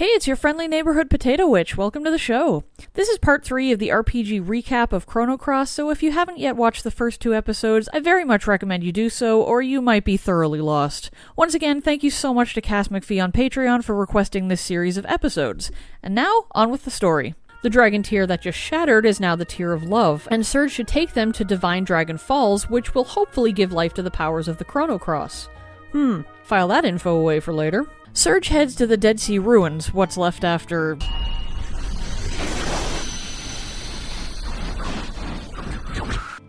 Hey, it's your friendly neighborhood Potato Witch. Welcome to the show. This is part 3 of the RPG recap of Chrono Cross, so if you haven't yet watched the first 2 episodes, I very much recommend you do so, or you might be thoroughly lost. Once again, thank you so much to Cass McPhee on Patreon for requesting this series of episodes. And now, on with the story. The dragon tear that just shattered is now the Tear of Love, and Surge should take them to Divine Dragon Falls, which will hopefully give life to the powers of the Chrono Cross. File that info away for later. Surge heads to the Dead Sea Ruins, what's left after...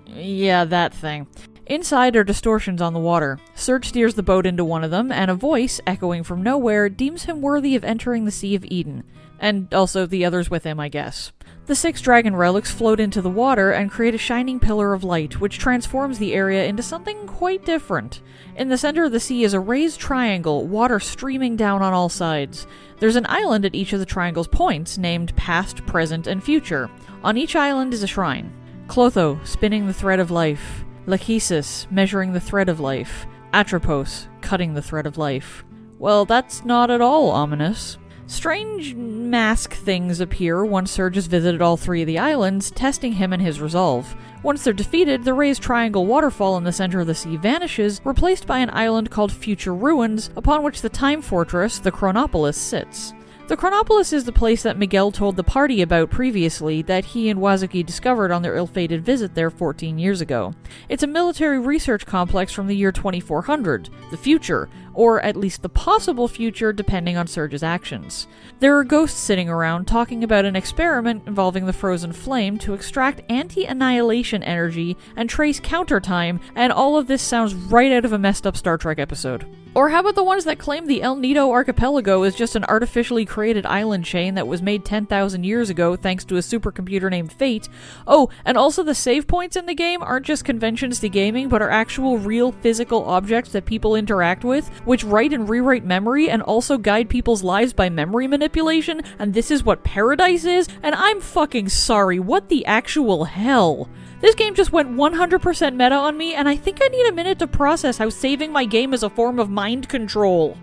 yeah, that thing. Inside are distortions on the water. Surge steers the boat into one of them, and a voice, echoing from nowhere, deems him worthy of entering the Sea of Eden. And also the others with him, I guess. The 6 dragon relics float into the water and create a shining pillar of light, which transforms the area into something quite different. In the center of the sea is a raised triangle, water streaming down on all sides. There's an island at each of the triangle's points, named Past, Present, and Future. On each island is a shrine. Clotho, spinning the thread of life. Lachesis, measuring the thread of life. Atropos, cutting the thread of life. Well, that's not at all ominous. Strange mask things appear once Surge has visited all 3 of the islands, testing him and his resolve. Once they're defeated, the raised triangle waterfall in the center of the sea vanishes, replaced by an island called Future Ruins, upon which the Time Fortress, the Chronopolis, sits. The Chronopolis is the place that Miguel told the party about previously that he and Wazuki discovered on their ill-fated visit there 14 years ago. It's a military research complex from the year 2400, the future, or at least the possible future depending on Surge's actions. There are ghosts sitting around talking about an experiment involving the frozen flame to extract anti-annihilation energy and trace counter time, and all of this sounds right out of a messed up Star Trek episode. Or how about the ones that claim the El Nido Archipelago is just an artificially created island chain that was made 10,000 years ago thanks to a supercomputer named Fate? Oh, and also the save points in the game aren't just conventions to gaming, but are actual real physical objects that people interact with, which write and rewrite memory and also guide people's lives by memory manipulation, and this is what paradise is? And I'm fucking sorry, what the actual hell? This game just went 100% meta on me, and I think I need a minute to process how saving my game is a form of mind control.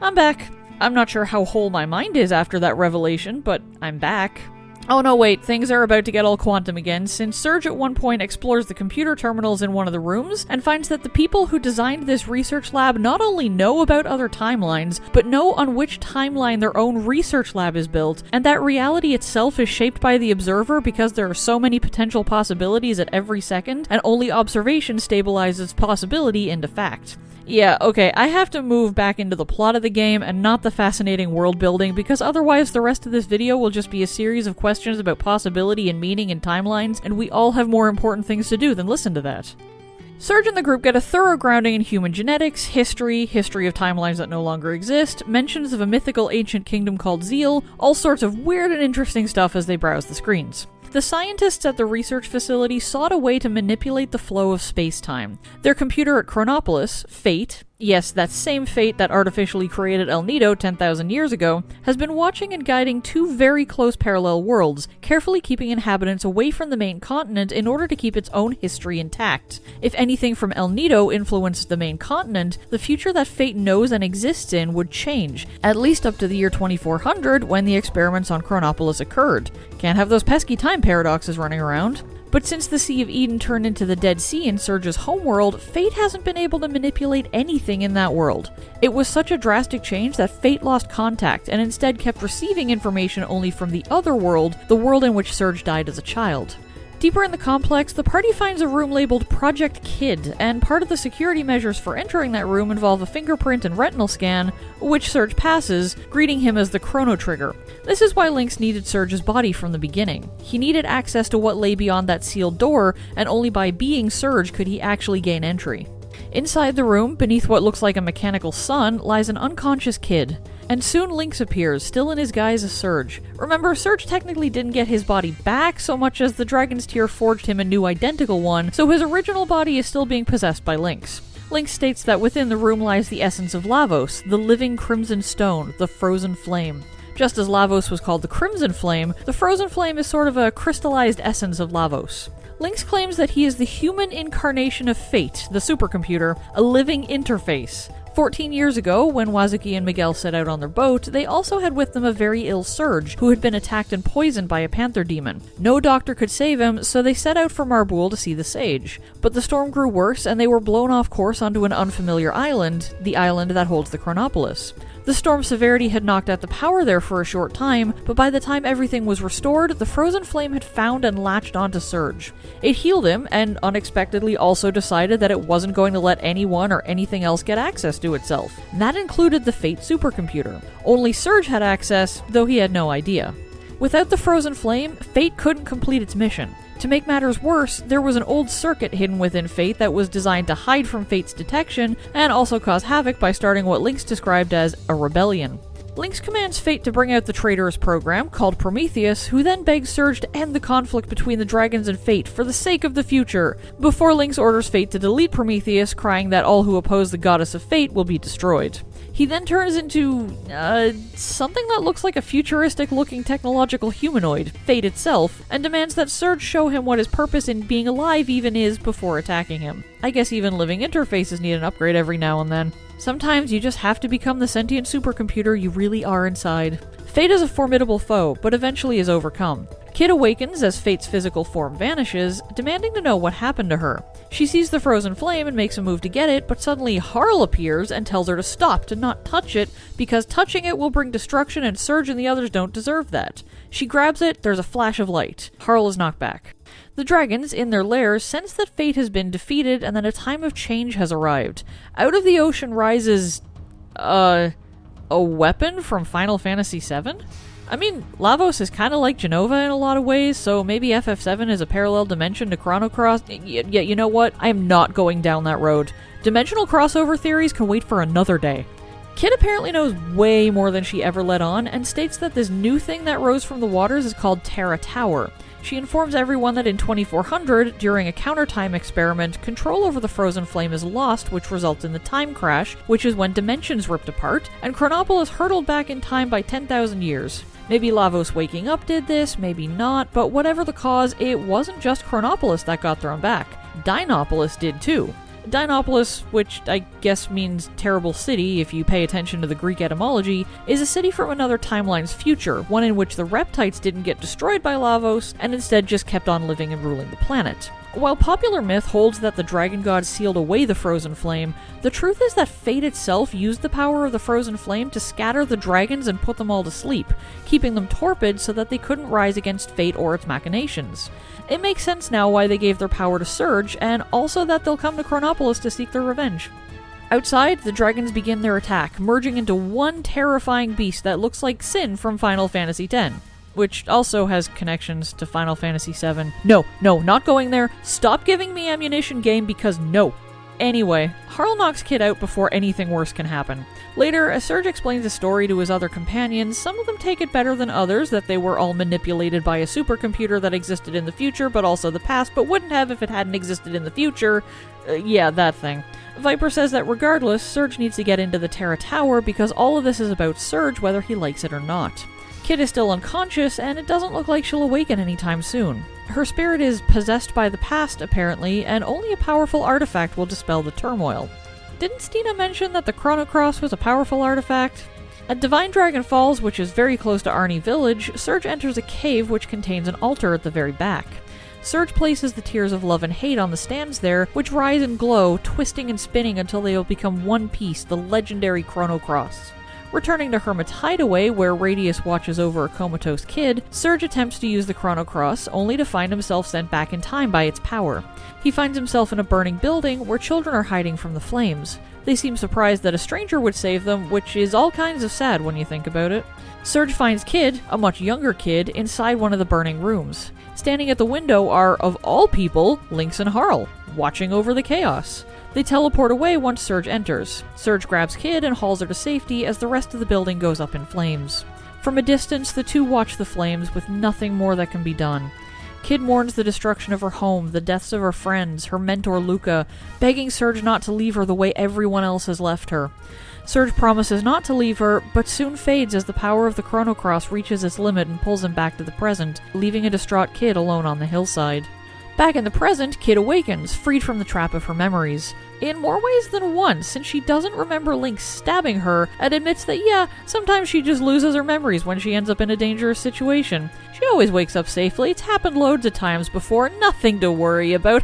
I'm back. I'm not sure how whole my mind is after that revelation, but I'm back. Oh no, wait, things are about to get all quantum again, since Surge at one point explores the computer terminals in one of the rooms, and finds that the people who designed this research lab not only know about other timelines, but know on which timeline their own research lab is built, and that reality itself is shaped by the observer because there are so many potential possibilities at every second, and only observation stabilizes possibility into fact. Yeah, okay, I have to move back into the plot of the game and not the fascinating world building, because otherwise the rest of this video will just be a series of questions about possibility and meaning in timelines, and we all have more important things to do than listen to that. Surge and the group get a thorough grounding in human genetics, history of timelines that no longer exist, mentions of a mythical ancient kingdom called Zeal, all sorts of weird and interesting stuff as they browse the screens. The scientists at the research facility sought a way to manipulate the flow of space-time. Their computer at Chronopolis, Fate, yes, that same Fate that artificially created El Nido 10,000 years ago, has been watching and guiding 2 very close parallel worlds, carefully keeping inhabitants away from the main continent in order to keep its own history intact. If anything from El Nido influenced the main continent, the future that Fate knows and exists in would change, at least up to the year 2400 when the experiments on Chronopolis occurred. Can't have those pesky time paradoxes running around. But since the Sea of Eden turned into the Dead Sea in Surge's homeworld, Fate hasn't been able to manipulate anything in that world. It was such a drastic change that Fate lost contact and instead kept receiving information only from the other world, the world in which Surge died as a child. Deeper in the complex, the party finds a room labeled Project Kid, and part of the security measures for entering that room involve a fingerprint and retinal scan, which Surge passes, greeting him as the Chrono Trigger. This is why Lynx needed Surge's body from the beginning. He needed access to what lay beyond that sealed door, and only by being Surge could he actually gain entry. Inside the room, beneath what looks like a mechanical sun, lies an unconscious kid. And soon Lynx appears, still in his guise as Surge. Remember, Surge technically didn't get his body back so much as the Dragon's Tear forged him a new identical one, so his original body is still being possessed by Lynx. Lynx states that within the room lies the essence of Lavos, the living crimson stone, the frozen flame. Just as Lavos was called the Crimson Flame, the Frozen Flame is sort of a crystallized essence of Lavos. Lynx claims that he is the human incarnation of Fate, the supercomputer, a living interface. 14 years ago, when Wazuki and Miguel set out on their boat, they also had with them a very ill Surge, who had been attacked and poisoned by a panther demon. No doctor could save him, so they set out for Marboul to see the sage. But the storm grew worse, and they were blown off course onto an unfamiliar island, the island that holds the Chronopolis. The storm's severity had knocked out the power there for a short time, but by the time everything was restored, the frozen flame had found and latched onto Surge. It healed him, and unexpectedly also decided that it wasn't going to let anyone or anything else get access to itself. And that included the Fate supercomputer. Only Surge had access, though he had no idea. Without the frozen flame, Fate couldn't complete its mission. To make matters worse, there was an old circuit hidden within Fate that was designed to hide from Fate's detection and also cause havoc by starting what Lynx described as a rebellion. Lynx commands Fate to bring out the traitorous program, called Prometheus, who then begs Surge to end the conflict between the dragons and Fate for the sake of the future, before Lynx orders Fate to delete Prometheus, crying that all who oppose the goddess of Fate will be destroyed. He then turns into, something that looks like a futuristic-looking technological humanoid, Fate itself, and demands that Surge show him what his purpose in being alive even is before attacking him. I guess even living interfaces need an upgrade every now and then. Sometimes you just have to become the sentient supercomputer you really are inside. Fate is a formidable foe, but eventually is overcome. Kid awakens as Fate's physical form vanishes, demanding to know what happened to her. She sees the frozen flame and makes a move to get it, but suddenly Harl appears and tells her to stop, to not touch it, because touching it will bring destruction and Surge and the others don't deserve that. She grabs it, there's a flash of light. Harl is knocked back. The dragons, in their lairs, sense that Fate has been defeated and that a time of change has arrived. Out of the ocean rises, a weapon from Final Fantasy VII? I mean, Lavos is kind of like Genova in a lot of ways, so maybe FF7 is a parallel dimension to Chrono Cross. Yeah, you know what? I am not going down that road. Dimensional crossover theories can wait for another day. Kid apparently knows way more than she ever let on, and states that this new thing that rose from the waters is called Terra Tower. She informs everyone that in 2400, during a counter-time experiment, control over the frozen flame is lost, which results in the time crash, which is when dimensions ripped apart, and Chronopolis hurtled back in time by 10,000 years. Maybe Lavos waking up did this, maybe not, but whatever the cause, it wasn't just Chronopolis that got thrown back. Dinopolis did too. Dinopolis, which I guess means terrible city if you pay attention to the Greek etymology, is a city from another timeline's future, one in which the Reptites didn't get destroyed by Lavos, and instead just kept on living and ruling the planet. While popular myth holds that the dragon god sealed away the frozen flame, the truth is that Fate itself used the power of the frozen flame to scatter the dragons and put them all to sleep, keeping them torpid so that they couldn't rise against Fate or its machinations. It makes sense now why they gave their power to Surge, and also that they'll come to Chronopolis to seek their revenge. Outside, the dragons begin their attack, merging into one terrifying beast that looks like Sin from Final Fantasy X. Which also has connections to Final Fantasy VII. No, not going there. Stop giving me ammunition, game, because no. Anyway, Harl knocks Kid out before anything worse can happen. Later, as Surge explains the story to his other companions, some of them take it better than others, that they were all manipulated by a supercomputer that existed in the future, but also the past, but wouldn't have if it hadn't existed in the future. Yeah, that thing. Viper says that regardless, Surge needs to get into the Terra Tower because all of this is about Surge whether he likes it or not. Kid is still unconscious, and it doesn't look like she'll awaken anytime soon. Her spirit is possessed by the past, apparently, and only a powerful artifact will dispel the turmoil. Didn't Stina mention that the Chrono Cross was a powerful artifact? At Divine Dragon Falls, which is very close to Arnie Village, Surge enters a cave which contains an altar at the very back. Surge places the Tears of Love and Hate on the stands there, which rise and glow, twisting and spinning until they will become one piece, the legendary Chrono Cross. Returning to Hermit's hideaway, where Radius watches over a comatose Kid, Surge attempts to use the Chrono Cross, only to find himself sent back in time by its power. He finds himself in a burning building where children are hiding from the flames. They seem surprised that a stranger would save them, which is all kinds of sad when you think about it. Surge finds Kid, a much younger Kid, inside one of the burning rooms. Standing at the window are, of all people, Lynx and Harl, watching over the chaos. They teleport away once Surge enters. Surge grabs Kid and hauls her to safety as the rest of the building goes up in flames. From a distance, the two watch the flames with nothing more that can be done. Kid mourns the destruction of her home, the deaths of her friends, her mentor Luca, begging Surge not to leave her the way everyone else has left her. Surge promises not to leave her, but soon fades as the power of the Chrono Cross reaches its limit and pulls him back to the present, leaving a distraught Kid alone on the hillside. Back in the present, Kid awakens, freed from the trap of her memories. In more ways than one, since she doesn't remember Link stabbing her, and admits that yeah, sometimes she just loses her memories when she ends up in a dangerous situation. She always wakes up safely, it's happened loads of times before, nothing to worry about.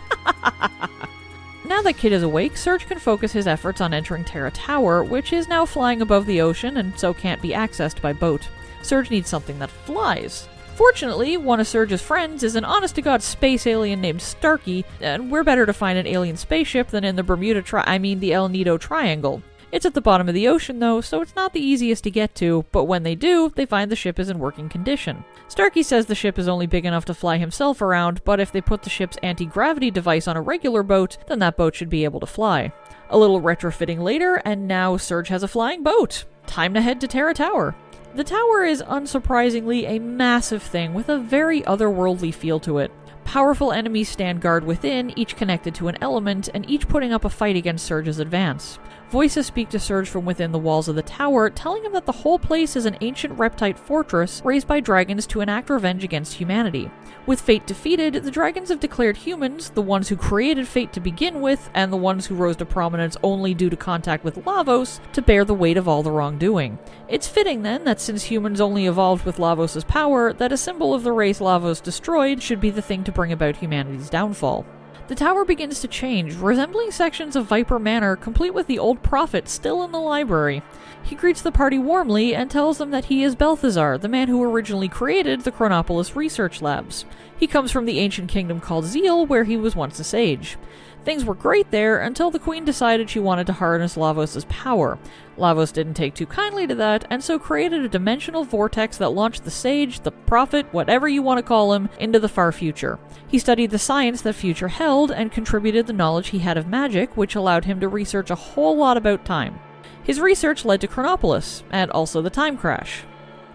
Now that Kid is awake, Surge can focus his efforts on entering Terra Tower, which is now flying above the ocean and so can't be accessed by boat. Surge needs something that flies. Fortunately, one of Surge's friends is an honest-to-God space alien named Starkey, and we're better to find an alien spaceship than in the the El Nido Triangle. It's at the bottom of the ocean though, so it's not the easiest to get to, but when they do, they find the ship is in working condition. Starkey says the ship is only big enough to fly himself around, but if they put the ship's anti-gravity device on a regular boat, then that boat should be able to fly. A little retrofitting later, and now Surge has a flying boat! Time to head to Terra Tower. The tower is unsurprisingly a massive thing with a very otherworldly feel to it. Powerful enemies stand guard within, each connected to an element, and each putting up a fight against Surge's advance. Voices speak to Surge from within the walls of the tower, telling him that the whole place is an ancient reptite fortress raised by dragons to enact revenge against humanity. With fate defeated, the dragons have declared humans, the ones who created fate to begin with, and the ones who rose to prominence only due to contact with Lavos, to bear the weight of all the wrongdoing. It's fitting then that since humans only evolved with Lavos' power, that a symbol of the race Lavos destroyed should be the thing to bring about humanity's downfall. The tower begins to change, resembling sections of Viper Manor, complete with the old prophet still in the library. He greets the party warmly and tells them that he is Balthazar, the man who originally created the Chronopolis research labs. He comes from the ancient kingdom called Zeal, where he was once a sage. Things were great there until the queen decided she wanted to harness Lavos' power. Lavos didn't take too kindly to that, and so created a dimensional vortex that launched the sage, the prophet, whatever you want to call him, into the far future. He studied the science that future held, and contributed the knowledge he had of magic, which allowed him to research a whole lot about time. His research led to Chronopolis, and also the time crash.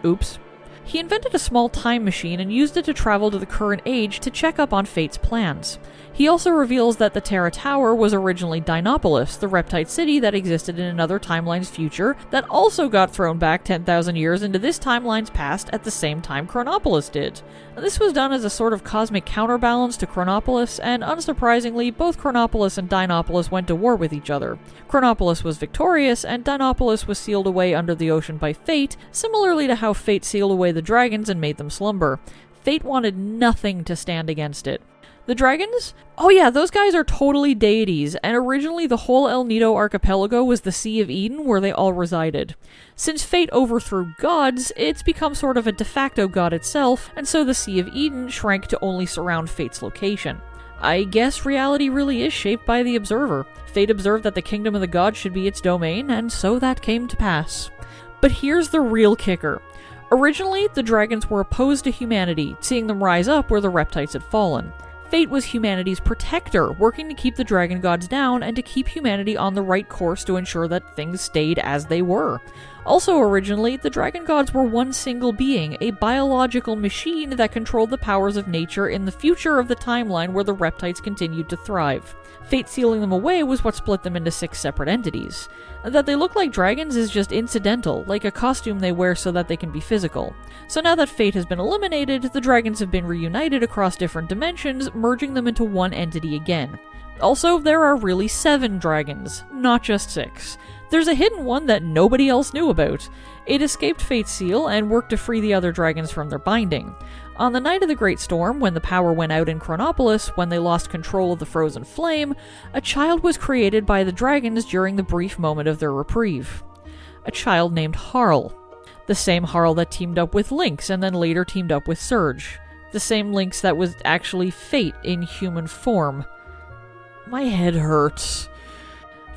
Oops. He invented a small time machine and used it to travel to the current age to check up on Fate's plans. He also reveals that the Terra Tower was originally Dinopolis, the reptite city that existed in another timeline's future that also got thrown back 10,000 years into this timeline's past at the same time Chronopolis did. This was done as a sort of cosmic counterbalance to Chronopolis, and unsurprisingly, both Chronopolis and Dinopolis went to war with each other. Chronopolis was victorious, and Dinopolis was sealed away under the ocean by Fate, similarly to how Fate sealed away the dragons and made them slumber. Fate wanted nothing to stand against it. The dragons? Oh yeah, those guys are totally deities, and originally the whole El Nido archipelago was the Sea of Eden where they all resided. Since Fate overthrew gods, it's become sort of a de facto god itself, and so the Sea of Eden shrank to only surround Fate's location. I guess reality really is shaped by the observer. Fate observed that the kingdom of the gods should be its domain, and so that came to pass. But here's the real kicker. Originally, the dragons were opposed to humanity, seeing them rise up where the reptites had fallen. Fate was humanity's protector, working to keep the dragon gods down and to keep humanity on the right course to ensure that things stayed as they were. Also originally, the dragon gods were one single being, a biological machine that controlled the powers of nature in the future of the timeline where the reptites continued to thrive. Fate sealing them away was what split them into 6 separate entities. That they look like dragons is just incidental, like a costume they wear so that they can be physical. So now that Fate has been eliminated, the dragons have been reunited across different dimensions, merging them into one entity again. Also, there are really 7 dragons, not just 6. There's a hidden one that nobody else knew about. It escaped Fate's seal and worked to free the other dragons from their binding. On the night of the Great Storm, when the power went out in Chronopolis, when they lost control of the frozen flame, a child was created by the dragons during the brief moment of their reprieve. A child named Harl. The same Harl that teamed up with Lynx and then later teamed up with Surge. The same Lynx that was actually Fate in human form. My head hurts.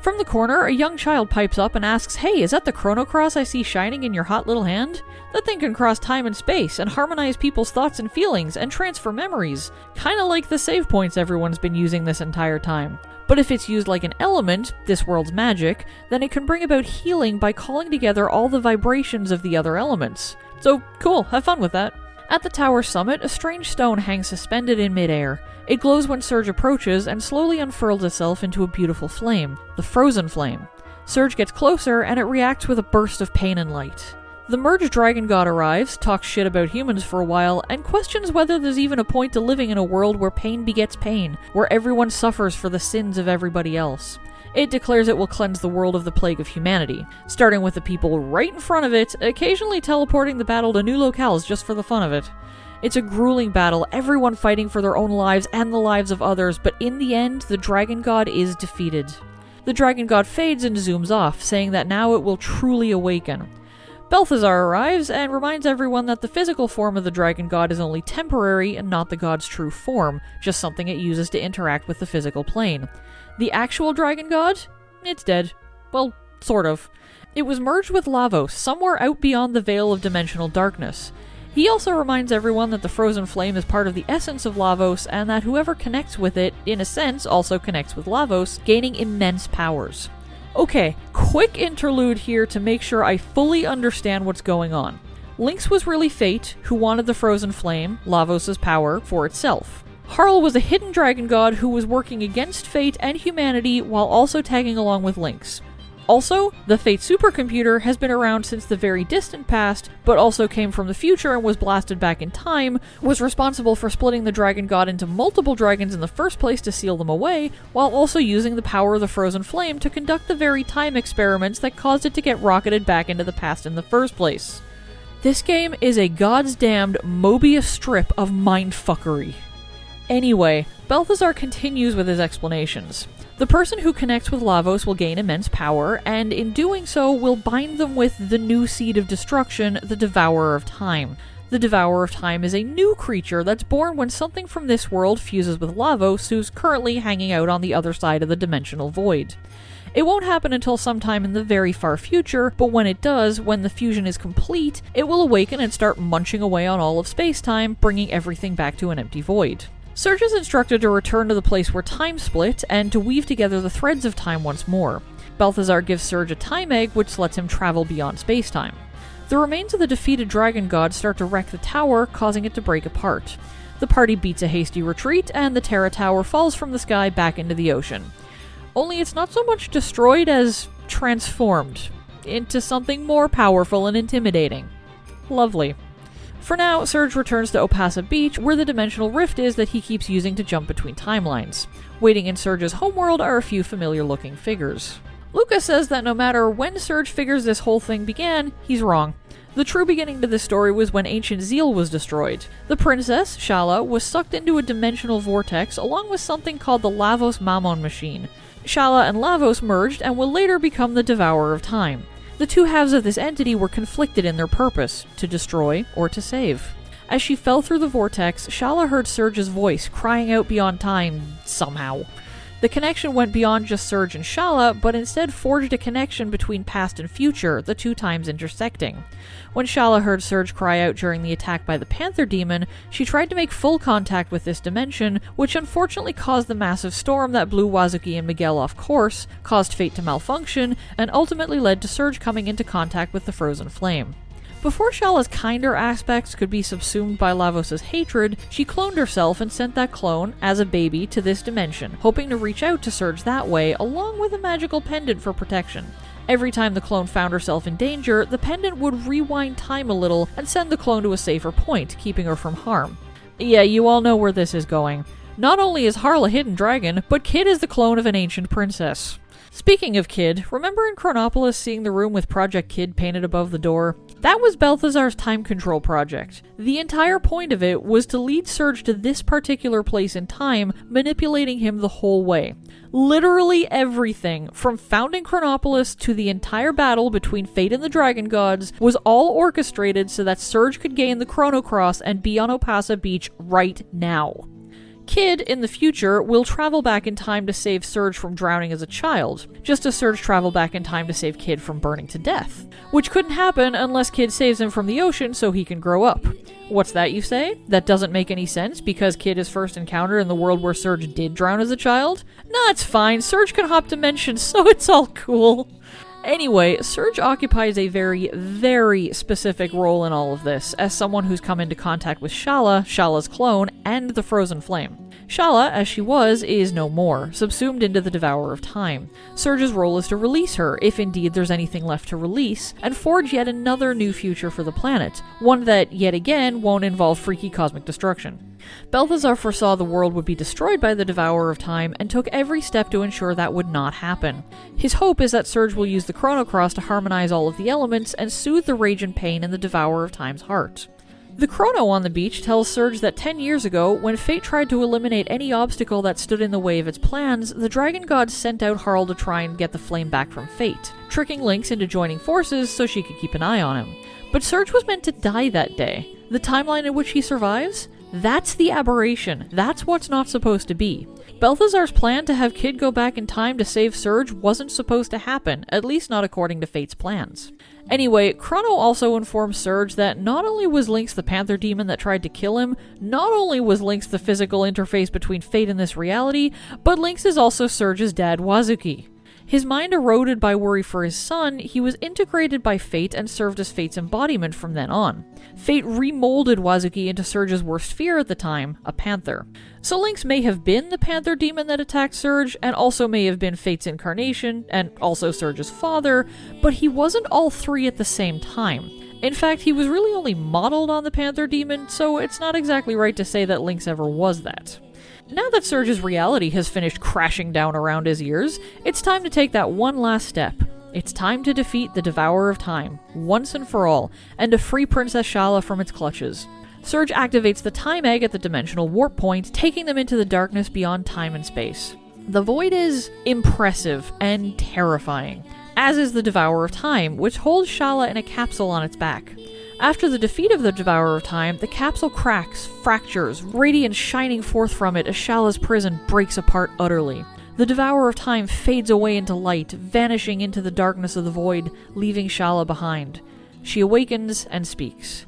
From the corner, a young child pipes up and asks, "Hey, is that the Chrono Cross I see shining in your hot little hand? That thing can cross time and space, and harmonize people's thoughts and feelings, and transfer memories. Kinda like the save points everyone's been using this entire time. But if it's used like an element, this world's magic, then it can bring about healing by calling together all the vibrations of the other elements. So, cool, have fun with that." At the tower summit, a strange stone hangs suspended in midair. It glows when Surge approaches and slowly unfurls itself into a beautiful flame, the Frozen Flame. Surge gets closer and it reacts with a burst of pain and light. The merged dragon god arrives, talks shit about humans for a while, and questions whether there's even a point to living in a world where pain begets pain, where everyone suffers for the sins of everybody else. It declares it will cleanse the world of the plague of humanity, starting with the people right in front of it, occasionally teleporting the battle to new locales just for the fun of it. It's a grueling battle, everyone fighting for their own lives and the lives of others, but in the end, the dragon god is defeated. The dragon god fades and zooms off, saying that now it will truly awaken. Balthazar arrives and reminds everyone that the physical form of the dragon god is only temporary and not the god's true form, just something it uses to interact with the physical plane. The actual dragon god? It's dead. Well, sort of. It was merged with Lavos, somewhere out beyond the veil of dimensional darkness. He also reminds everyone that the frozen flame is part of the essence of Lavos, and that whoever connects with it, in a sense, also connects with Lavos, gaining immense powers. Okay, quick interlude here to make sure I fully understand what's going on. Lynx was really Fate, who wanted the frozen flame, Lavos' power, for itself. Harl was a hidden dragon god who was working against Fate and humanity while also tagging along with Lynx. Also, the Fate supercomputer has been around since the very distant past, but also came from the future and was blasted back in time, was responsible for splitting the dragon god into multiple dragons in the first place to seal them away, while also using the power of the frozen flame to conduct the very time experiments that caused it to get rocketed back into the past in the first place. This game is a god's damned Mobius strip of mindfuckery. Anyway, Balthazar continues with his explanations. The person who connects with Lavos will gain immense power, and in doing so will bind them with the new seed of destruction, the Devour of Time. The Devour of Time is a new creature that's born when something from this world fuses with Lavos, who's currently hanging out on the other side of the dimensional void. It won't happen until sometime in the very far future, but when it does, when the fusion is complete, it will awaken and start munching away on all of space-time, bringing everything back to an empty void. Surge is instructed to return to the place where time split, and to weave together the threads of time once more. Balthazar gives Surge a time egg, which lets him travel beyond space-time. The remains of the defeated dragon god start to wreck the tower, causing it to break apart. The party beats a hasty retreat, and the Terra Tower falls from the sky back into the ocean. Only it's not so much destroyed as transformed into something more powerful and intimidating. Lovely. For now, Surge returns to Opasa Beach, where the dimensional rift is that he keeps using to jump between timelines. Waiting in Surge's homeworld are a few familiar-looking figures. Lucas says that no matter when Surge figures this whole thing began, he's wrong. The true beginning to this story was when ancient Zeal was destroyed. The princess, Shala, was sucked into a dimensional vortex along with something called the Lavos Mammon machine. Shala and Lavos merged and will later become the Devourer of Time. The two halves of this entity were conflicted in their purpose, to destroy or to save. As she fell through the vortex, Shala heard Surge's voice crying out beyond time, somehow. The connection went beyond just Surge and Shala, but instead forged a connection between past and future, the two times intersecting. When Shala heard Surge cry out during the attack by the Panther Demon, she tried to make full contact with this dimension, which unfortunately caused the massive storm that blew Wazuki and Miguel off course, caused Fate to malfunction, and ultimately led to Surge coming into contact with the frozen flame. Before Shala's kinder aspects could be subsumed by Lavos' hatred, she cloned herself and sent that clone, as a baby, to this dimension, hoping to reach out to Surge that way, along with a magical pendant for protection. Every time the clone found herself in danger, the pendant would rewind time a little and send the clone to a safer point, keeping her from harm. Yeah, you all know where this is going. Not only is Harl a hidden dragon, but Kid is the clone of an ancient princess. Speaking of Kid, remember in Chronopolis seeing the room with Project Kid painted above the door? That was Balthazar's time control project. The entire point of it was to lead Surge to this particular place in time, manipulating him the whole way. Literally everything, from founding Chronopolis to the entire battle between Fate and the Dragon Gods, was all orchestrated so that Surge could gain the Chrono Cross and be on Opasa Beach right now. Kid, in the future, will travel back in time to save Surge from drowning as a child, just as Surge traveled back in time to save Kid from burning to death. Which couldn't happen unless Kid saves him from the ocean so he can grow up. What's that, you say? That doesn't make any sense because Kid is first encountered in the world where Surge did drown as a child? Nah, it's fine. Surge can hop dimensions, so it's all cool. Anyway, Surge occupies a very, very specific role in all of this, as someone who's come into contact with Shala, Shala's clone, and the Frozen Flame. Shala, as she was, is no more, subsumed into the Devour of Time. Surge's role is to release her, if indeed there's anything left to release, and forge yet another new future for the planet, one that, yet again, won't involve freaky cosmic destruction. Balthazar foresaw the world would be destroyed by the Devour of Time and took every step to ensure that would not happen. His hope is that Surge will use the Chrono Cross to harmonize all of the elements and soothe the rage and pain in the Devour of Time's heart. The Chrono on the beach tells Surge that 10 years ago, when fate tried to eliminate any obstacle that stood in the way of its plans, the dragon gods sent out Harl to try and get the flame back from fate, tricking Lynx into joining forces so she could keep an eye on him. But Surge was meant to die that day. The timeline in which he survives? That's the aberration. That's what's not supposed to be. Balthazar's plan to have Kid go back in time to save Surge wasn't supposed to happen, at least not according to fate's plans. Anyway, Chrono also informs Surge that not only was Lynx the Panther Demon that tried to kill him, not only was Lynx the physical interface between fate and this reality, but Lynx is also Surge's dad, Wazuki. His mind eroded by worry for his son, he was integrated by fate and served as fate's embodiment from then on. Fate remolded Wazuki into Surge's worst fear at the time, a panther. So Lynx may have been the Panther Demon that attacked Surge, and also may have been Fate's incarnation, and also Surge's father, but he wasn't all three at the same time. In fact, he was really only modeled on the Panther Demon, so it's not exactly right to say that Lynx ever was that. Now that Surge's reality has finished crashing down around his ears, it's time to take that one last step. It's time to defeat the Devourer of Time, once and for all, and to free Princess Shala from its clutches. Surge activates the Time Egg at the dimensional warp point, taking them into the darkness beyond time and space. The Void is impressive and terrifying, as is the Devourer of Time, which holds Shala in a capsule on its back. After the defeat of the Devourer of Time, the capsule cracks, fractures, radiance shining forth from it as Shala's prison breaks apart utterly. The Devourer of Time fades away into light, vanishing into the darkness of the Void, leaving Shala behind. She awakens and speaks.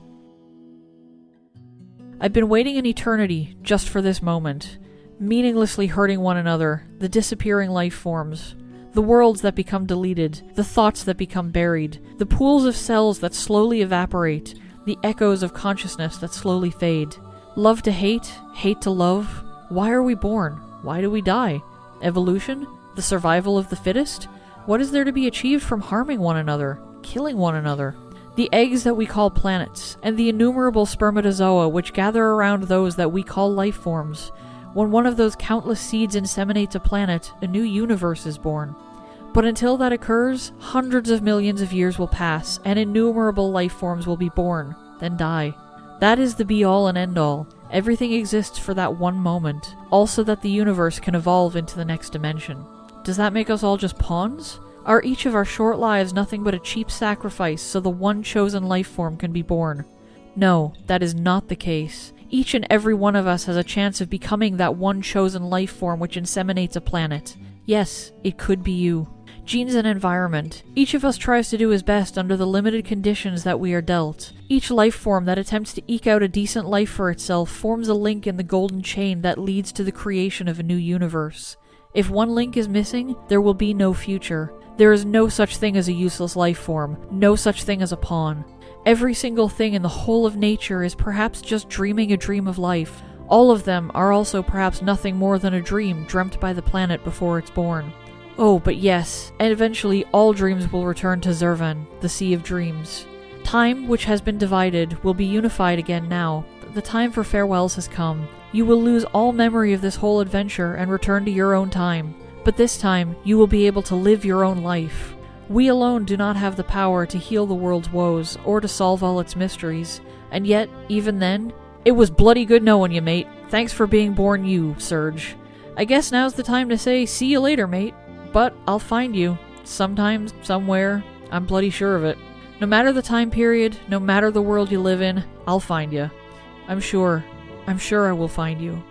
I've been waiting an eternity just for this moment, meaninglessly hurting one another, the disappearing life forms. The worlds that become deleted, the thoughts that become buried, the pools of cells that slowly evaporate, the echoes of consciousness that slowly fade. Love to hate, hate to love. Why are we born? Why do we die? Evolution? The survival of the fittest? What is there to be achieved from harming one another, killing one another? The eggs that we call planets, and the innumerable spermatozoa which gather around those that we call life forms. When one of those countless seeds inseminates a planet, a new universe is born. But until that occurs, hundreds of millions of years will pass, and innumerable life forms will be born, then die. That is the be-all and end-all. Everything exists for that one moment, also that the universe can evolve into the next dimension. Does that make us all just pawns? Are each of our short lives nothing but a cheap sacrifice so the one chosen life form can be born? No, that is not the case. Each and every one of us has a chance of becoming that one chosen life form which inseminates a planet. Yes, it could be you. Genes and environment. Each of us tries to do his best under the limited conditions that we are dealt. Each life form that attempts to eke out a decent life for itself forms a link in the golden chain that leads to the creation of a new universe. If one link is missing, there will be no future. There is no such thing as a useless life form, no such thing as a pawn. Every single thing in the whole of nature is perhaps just dreaming a dream of life. All of them are also perhaps nothing more than a dream dreamt by the planet before it's born. Oh, but yes, and eventually all dreams will return to Zervan, the Sea of Dreams. Time, which has been divided, will be unified again now. The time for farewells has come. You will lose all memory of this whole adventure and return to your own time. But this time, you will be able to live your own life. We alone do not have the power to heal the world's woes, or to solve all its mysteries. And yet, even then, it was bloody good knowing you, mate. Thanks for being born you, Surge. I guess now's the time to say, see you later, mate. But I'll find you. Sometime, somewhere. I'm bloody sure of it. No matter the time period, no matter the world you live in, I'll find you. I'm sure I will find you.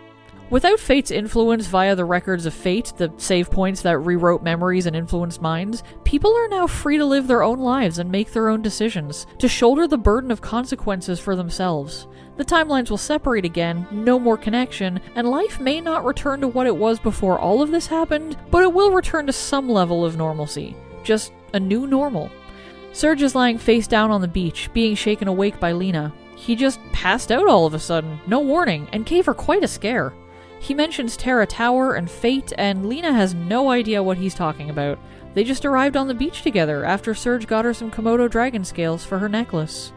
Without Fate's influence via the records of Fate, the save points that rewrote memories and influenced minds, people are now free to live their own lives and make their own decisions, to shoulder the burden of consequences for themselves. The timelines will separate again, no more connection, and life may not return to what it was before all of this happened, but it will return to some level of normalcy. Just a new normal. Surge is lying face down on the beach, being shaken awake by Lena. He just passed out all of a sudden, no warning, and gave her quite a scare. He mentions Terra Tower and fate, and Lena has no idea what he's talking about. They just arrived on the beach together after Serge got her some Komodo dragon scales for her necklace.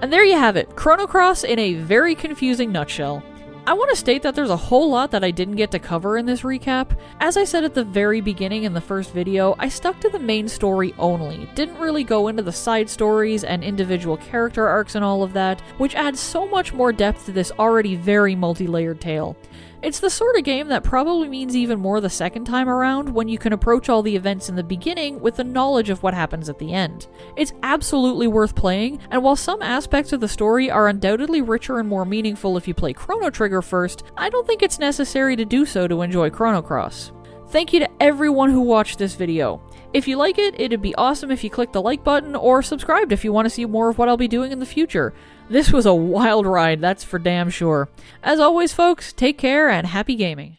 And there you have it, Chrono Cross in a very confusing nutshell. I want to state that there's a whole lot that I didn't get to cover in this recap. As I said at the very beginning in the first video, I stuck to the main story only, didn't really go into the side stories and individual character arcs and all of that, which adds so much more depth to this already very multi-layered tale. It's the sort of game that probably means even more the second time around when you can approach all the events in the beginning with the knowledge of what happens at the end. It's absolutely worth playing, and while some aspects of the story are undoubtedly richer and more meaningful if you play Chrono Trigger first, I don't think it's necessary to do so to enjoy Chrono Cross. Thank you to everyone who watched this video. If you like it, it'd be awesome if you click the like button or subscribed if you want to see more of what I'll be doing in the future. This was a wild ride, that's for damn sure. As always, folks, take care and happy gaming.